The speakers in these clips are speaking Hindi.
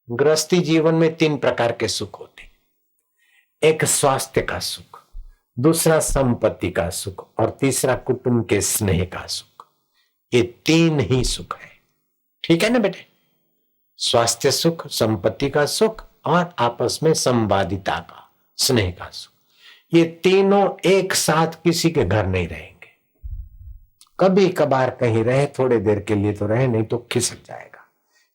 गृहस्थी जीवन में 3 प्रकार के सुख होते, एक स्वास्थ्य का सुख, दूसरा संपत्ति का सुख और तीसरा कुटुंब के स्नेह का सुख। ये 3 ही सुख है, ठीक है ना बेटे? स्वास्थ्य सुख, संपत्ति का सुख और आपस में संवादिता का, स्नेह का सुख। ये तीनों एक साथ किसी के घर नहीं रहेंगे। कभी कभार कहीं रहे, थोड़े देर के लिए तो रहे, नहीं तो खिसक जाएगा।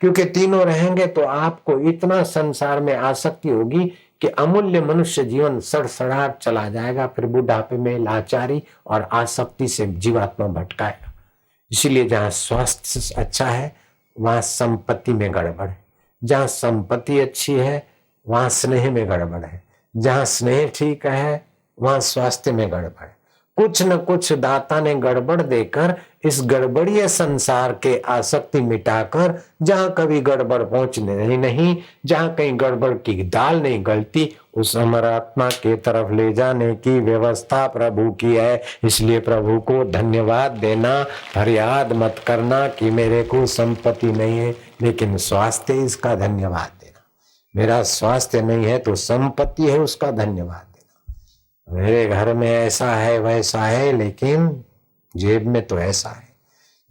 क्योंकि तीनों रहेंगे तो आपको इतना संसार में आसक्ति होगी कि अमूल्य मनुष्य जीवन सड़सड़ाहट चला जाएगा। फिर बुढ़ापे में लाचारी और आसक्ति से जीवात्मा भटकाएगा। इसीलिए जहां स्वास्थ्य अच्छा है वहां संपत्ति में गड़बड़ है, जहां संपत्ति अच्छी है वहां स्नेह में गड़बड़ है, जहां स्नेह ठीक है वहां स्वास्थ्य में गड़बड़ है। कुछ न कुछ दाता ने गड़बड़ देकर इस गड़बड़ीय संसार के आसक्ति मिटाकर जहां कभी गड़बड़ पहुंचने नहीं, जहां कहीं गड़बड़ की दाल नहीं गलती, उस अमरात्मा के तरफ ले जाने की व्यवस्था प्रभु की है। इसलिए प्रभु को धन्यवाद देना, फरियाद मत करना कि मेरे को संपत्ति नहीं है लेकिन स्वास्थ्य, इसका धन्यवाद देना। मेरा स्वास्थ्य नहीं है तो संपत्ति है, उसका धन्यवाद देना। मेरे घर में ऐसा है वैसा है लेकिन जेब में तो ऐसा है।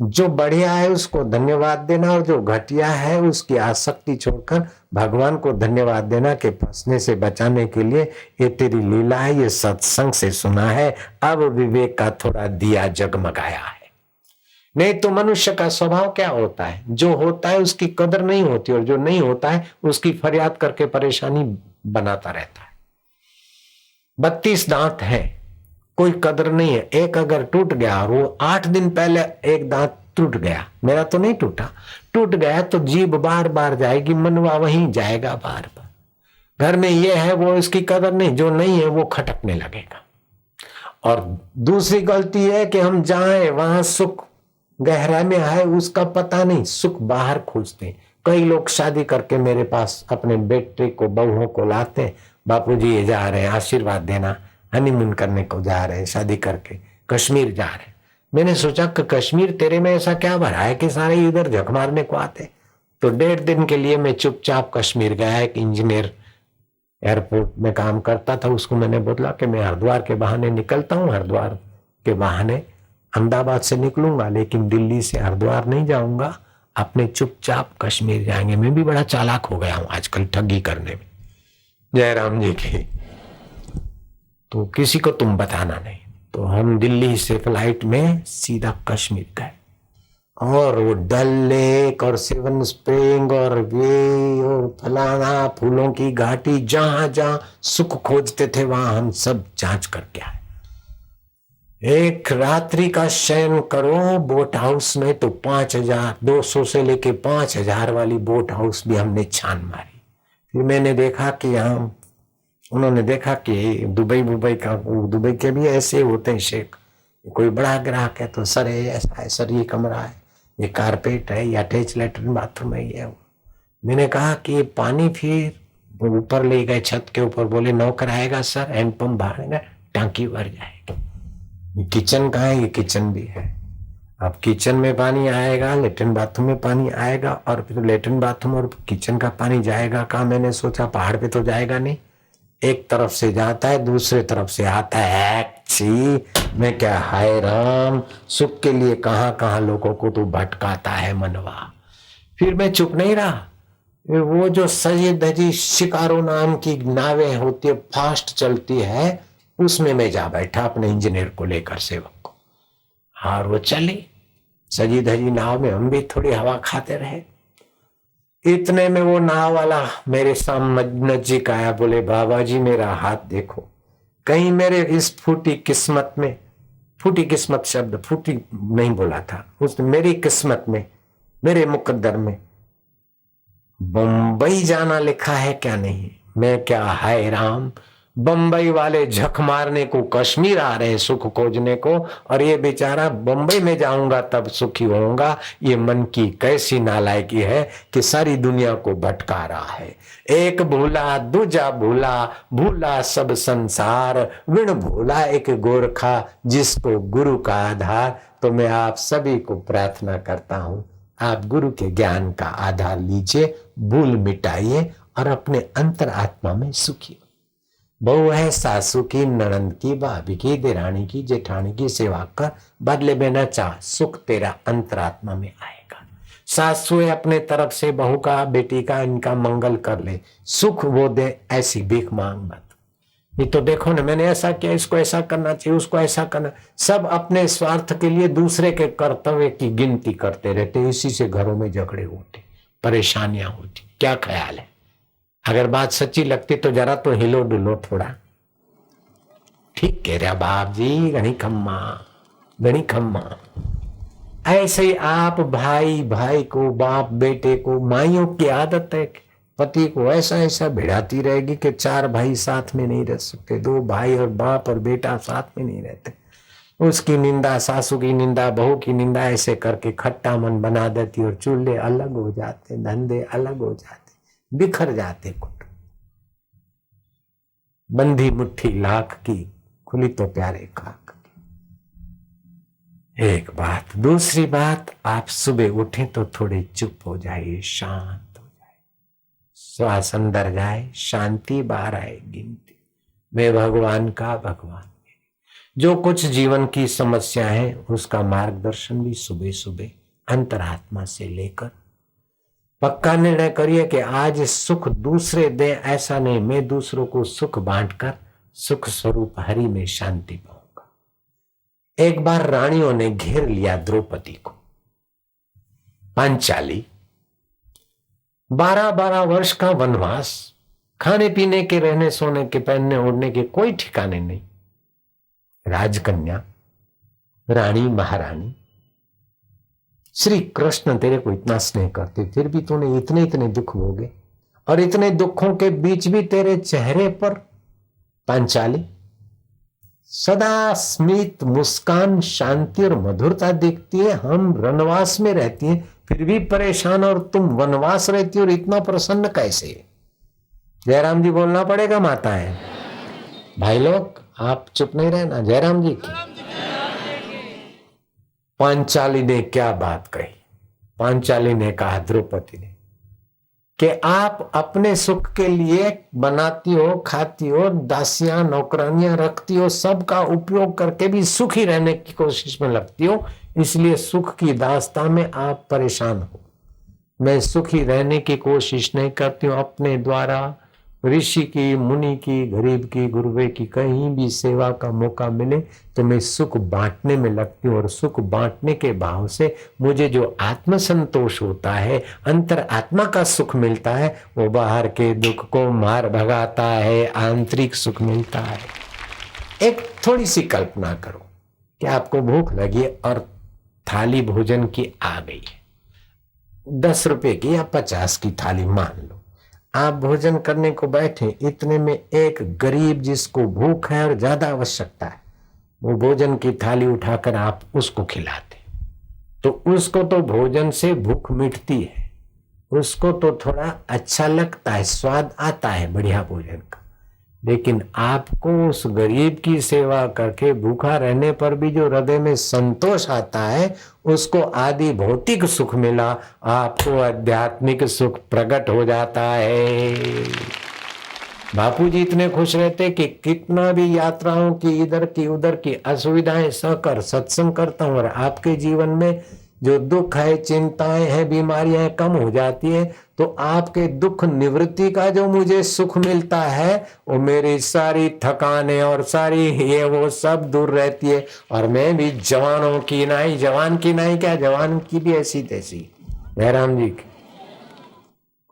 जो बढ़िया है उसको धन्यवाद देना और जो घटिया है उसकी आसक्ति छोड़कर भगवान को धन्यवाद देना कि फंसने से बचाने के लिए ये तेरी लीला है, ये सत्संग से सुना है, अब विवेक का थोड़ा दिया जगमगाया है। नहीं तो मनुष्य का स्वभाव क्या होता है? जो होता है उसकी कदर नहीं होती और जो नहीं होता है उसकी फरियाद करके परेशानी बनाता रहता है। 32 दांत है, कोई कदर नहीं है। एक अगर टूट गया और वो 8 दिन पहले एक दांत टूट गया, मेरा तो नहीं टूटा, टूट गया तो जीभ बार बार जाएगी, मनवा वहीं जाएगा बार बार। घर में ये है वो, इसकी कदर नहीं, जो नहीं है वो खटकने लगेगा। और दूसरी गलती है कि हम जाएं वहां सुख गहराई में है उसका पता नहीं, सुख बाहर खोजते। कई लोग शादी करके मेरे पास अपने बेटे को बहुओं को लाते, बापूजी ये जा रहे हैं आशीर्वाद देना, हनीमून करने को जा रहे हैं, शादी करके कश्मीर जा रहे हैं। मैंने सोचा कि कश्मीर तेरे में ऐसा क्या भरा है कि सारे इधर झक मारने को आते। तो 1.5 दिन के लिए मैं चुपचाप कश्मीर गया। एक इंजीनियर एयरपोर्ट में काम करता था, उसको मैंने बोला कि मैं हरिद्वार के बहाने निकलता हूँ, हरिद्वार के बहाने अहमदाबाद से निकलूंगा लेकिन दिल्ली से हरिद्वार नहीं जाऊंगा, अपने चुपचाप कश्मीर जाएंगे। मैं भी बड़ा चालाक हो गया हूं आजकल ठगी करने में, जयराम जी की। तो किसी को तुम बताना नहीं। तो हम दिल्ली से फ्लाइट में सीधा कश्मीर गए और वो डल लेक और सेवन स्प्रिंग और वे और फलाना फूलों की घाटी, जहां जहां सुख खोजते थे वहां हम सब जांच करके आए। एक रात्रि का शयन करो बोट हाउस में तो 5,200 से लेके 5,000 वाली बोट हाउस भी हमने छान मारी। फिर मैंने देखा कि यहाँ उन्होंने देखा कि दुबई के भी ऐसे होते हैं शेख। कोई बड़ा ग्राहक है तो सर ये ऐसा है, सर ये कमरा है, ये कारपेट है, या अटैच लेटरिन बाथरूम है, ये। मैंने कहा कि पानी, फिर ऊपर ले गए छत के ऊपर, बोले नौकर आएगा सर, हैंडपंप भरेगा, टांकी भर जाएगी। किचन कहाँ है? ये किचन भी है। अब किचन में पानी आएगा, लेटरिन बाथरूम में पानी आएगा और फिर लेटरिन बाथरूम और किचन का पानी जाएगा कहाँ? मैंने सोचा पहाड़ पे तो जाएगा नहीं, एक तरफ से जाता है दूसरे तरफ से आता है। मैं क्या, हाय राम, सुख के लिए कहाँ कहाँ लोगों को तो भटकाता है मनवा। फिर मैं चुप नहीं रहा। वो जो सजी धजी शिकारो नाम की नावें होती है, फास्ट चलती है, उसमें मैं जा बैठा अपने इंजीनियर को लेकर, सेवक को। और वो चली सजी धजी नाव में, हम भी थोड़ी हवा खाते रहे। इतने में वो नाव वाला मेरे सामने नजदीक आया, बोले बाबा जी मेरा हाथ देखो। कहीं मेरे इस फूटी किस्मत में, फूटी किस्मत शब्द फूटी नहीं बोला था उसने, मेरी किस्मत में, मेरे मुकद्दर में बंबई जाना लिखा है क्या नहीं? मैं क्या, हाय राम, बंबई वाले झक मारने को कश्मीर आ रहे सुख खोजने को, और ये बेचारा बंबई में जाऊंगा तब सुखी होऊंगा। ये मन की कैसी नालायकी है कि सारी दुनिया को भटका रहा है। एक भूला दूजा भूला, भूला सब संसार, विण भूला एक गोरखा, जिसको गुरु का आधार। तो मैं आप सभी को प्रार्थना करता हूं आप गुरु के ज्ञान का आधार लीजिए, भूल मिटाइए और अपने अंतर आत्मा में सुखी। बहू है सासू की, ननंद की, भाभी की, देरानी की, जेठानी की सेवा कर, बदले में न चाह, सुख तेरा अंतरात्मा में आएगा। सासू अपने तरफ से बहू का, बेटी का, इनका मंगल कर ले, सुख वो दे, ऐसी भीख मांग मत। ये तो देखो ना, मैंने ऐसा किया, इसको ऐसा करना चाहिए, उसको ऐसा करना, सब अपने स्वार्थ के लिए दूसरे के कर्तव्य की गिनती करते रहते, इसी से घरों में झगड़े होते, परेशानियां होती। क्या ख्याल है? अगर बात सच्ची लगती तो जरा तो हिलो डुलो थोड़ा। ठीक कह रहा बाप जी, घनी खम्मा, घनी खम्मा। ऐसे ही आप भाई भाई को, बाप बेटे को, माइयों की आदत है पति को ऐसा ऐसा भिड़ाती रहेगी कि 4 भाई साथ में नहीं रह सकते, 2 भाई और बाप और बेटा साथ में नहीं रहते। उसकी निंदा, सासू की निंदा, बहू की निंदा, ऐसे करके खट्टा मन बना देती और चूल्हे अलग हो जाते, धंधे अलग हो जाते, बिखर जाते कुटुंब। बंधी मुट्ठी लाख की, खुली तो प्यारे खाक की। एक बात। दूसरी बात, आप सुबह उठें तो थोड़े चुप हो जाइए, शांत हो जाए, श्वास अंदर जाए, शांति बाहर आए, गिनती। मैं भगवान का, भगवान जो कुछ जीवन की समस्या है उसका मार्गदर्शन भी सुबह सुबह अंतरात्मा से लेकर पक्का निर्णय करिए कि आज सुख दूसरे दे, ऐसा नहीं, मैं दूसरों को सुख बांटकर सुख स्वरूप हरि में शांति पाऊंगा। एक बार रानियों ने घेर लिया द्रौपदी को, पांचाली, 12-12 वर्ष का वनवास, खाने पीने के, रहने सोने के, पहनने ओढ़ने के कोई ठिकाने नहीं, राजकन्या, रानी, महारानी। श्री कृष्ण तेरे को इतना स्नेह करते, फिर भी तूने इतने इतने दुख भोगे, और इतने दुखों के बीच भी तेरे चेहरे पर पांचाली सदा स्मित, मुस्कान, शांति और मधुरता दिखती है। हम वनवास में रहती हैं फिर भी परेशान, और तुम वनवास रहती हो और इतना प्रसन्न कैसे? जयराम जी बोलना पड़ेगा माता है। भाई लोग आप चुप नहीं रहना। जयराम जी की। पांचाली ने क्या बात कही? पांचाली ने कहा द्रौपदी ने कि आप अपने सुख के लिए बनाती हो, खाती हो, दासियां नौकरानियां रखती हो, सबका उपयोग करके भी सुखी रहने की कोशिश में लगती हो, इसलिए सुख की दास्तां में आप परेशान हो। मैं सुखी रहने की कोशिश नहीं करती हूं, अपने द्वारा ऋषि की, मुनि की, गरीब की, गुरुवे की कहीं भी सेवा का मौका मिले तो मैं सुख बांटने में लगती हूँ, और सुख बांटने के भाव से मुझे जो आत्म संतोष होता है, अंतर आत्मा का सुख मिलता है, वो बाहर के दुख को मार भगाता है, आंतरिक सुख मिलता है। एक थोड़ी सी कल्पना करो कि आपको भूख लगी और थाली भोजन की आ गई है, 10 रुपए की या 50 की थाली मान लो। आप भोजन करने को बैठे, इतने में एक गरीब जिसको भूख है और ज्यादा आवश्यकता है, वो भोजन की थाली उठाकर आप उसको खिलाते, तो उसको तो भोजन से भूख मिटती है, उसको तो थोड़ा अच्छा लगता है, स्वाद आता है बढ़िया भोजन का। लेकिन आपको उस गरीब की सेवा करके भूखा रहने पर भी जो हृदय में संतोष आता है, उसको आदि भौतिक सुख मिला, आपको आध्यात्मिक सुख प्रकट हो जाता है। बापू जी इतने खुश रहते कि कितना भी यात्राओं की, इधर की उधर की असुविधाएं सहकर सत्संग करता हूं और आपके जीवन में जो दुख है, चिंताएं हैं, बीमारियां कम हो जाती है, तो आपके दुख निवृत्ति का जो मुझे सुख मिलता है, वो मेरी सारी थकाने और सारी ये वो सब दूर रहती है, और मैं भी जवानों की नाई, जवान की नाई क्या, जवान की भी ऐसी तैसी। जयराम जी की।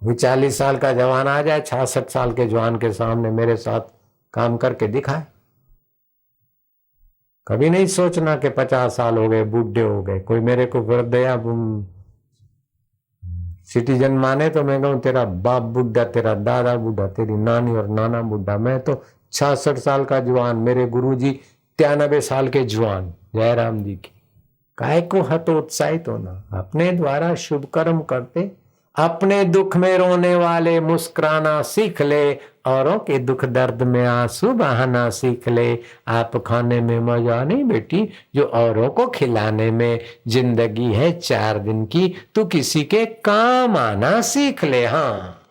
कोई 40 साल का जवान आ जाए 66 साल के जवान के सामने मेरे साथ काम करके दिखाए, कभी नहीं सोचना कि 50 साल हो गए, बूढ़े हो गए। कोई मेरे को वृद्धया सिटीजन माने तो मैं कहूँ तेरा बाप बूढ़ा, तेरा दादा बूढ़ा, तेरी नानी और नाना बूढ़ा। मैं तो 66 साल का जवान, मेरे गुरुजी 93 साल के जवान। जयराम जी की। काय को हतो उत्साहित होना, अपने द्वारा शुभ कर्म करते अपने दुख में रोने वाले मुस्कुराना सीख ले, औरों के दुख दर्द में आंसू बहाना सीख ले। आप खाने में मजा नहीं बेटी, जो औरों को खिलाने में। जिंदगी है 4 दिन की, तू किसी के काम आना सीख ले। हाँ,